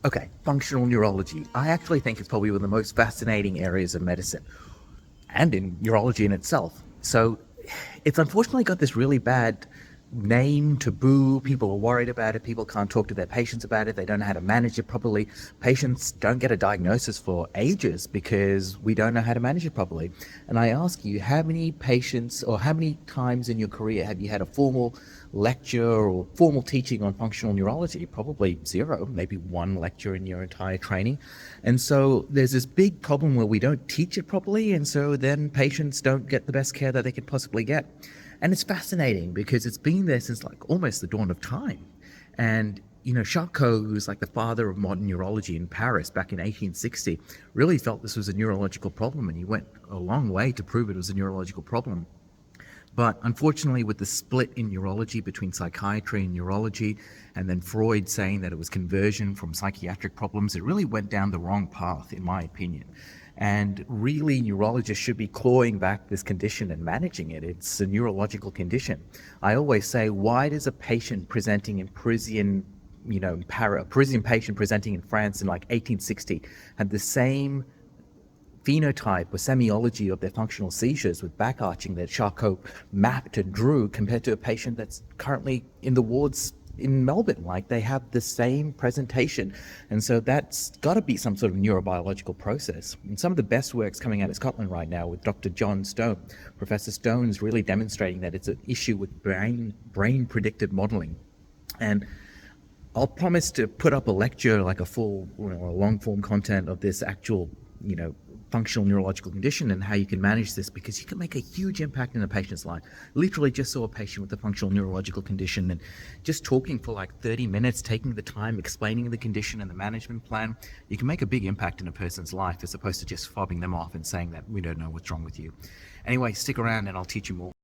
Okay, functional neurology. I actually think it's probably one of the most fascinating areas of medicine and in neurology in itself. So it's unfortunately got this really bad name, taboo. People are worried about it. People can't talk to their patients about it. They don't know how to manage it properly. Patients don't get a diagnosis for ages because we don't know how to manage it properly. And I ask you, how many patients or how many times in your career have you had a formal lecture or formal teaching on functional neurology? Probably zero, maybe one lecture in your entire training. And so there's this big problem where we don't teach it properly, and so then patients don't get the best care that they could possibly get. And it's fascinating because it's been there since like almost the dawn of time. And Charcot, who's like the father of modern neurology in Paris back in 1860, really felt this was a neurological problem, and he went a long way to prove it was a neurological problem. But unfortunately, with the split in neurology between psychiatry and neurology, and then Freud saying that it was conversion from psychiatric problems, it really went down the wrong path, in my opinion. And really, neurologists should be clawing back this condition and managing it. It's a neurological condition. I always say, why does a patient presenting in Parisian, a Parisian patient presenting in France in like 1860 had the same phenotype or semiology of their functional seizures with back arching that Charcot mapped and drew compared to a patient that's currently in the wards in Melbourne? Like, they have the same presentation. And so that's got to be some sort of neurobiological process. And some of the best work's coming out of Scotland right now with Dr. John Stone. Professor Stone's really demonstrating that it's an issue with brain predictive modeling. And I'll promise to put up a lecture, like a full, a long form content of this actual, functional neurological condition and how you can manage this, because you can make a huge impact in a patient's life. Literally just saw a patient with a functional neurological condition, and just talking for like 30 minutes, taking the time, explaining the condition and the management plan, you can make a big impact in a person's life as opposed to just fobbing them off and saying that we don't know what's wrong with you. Anyway, stick around and I'll teach you more.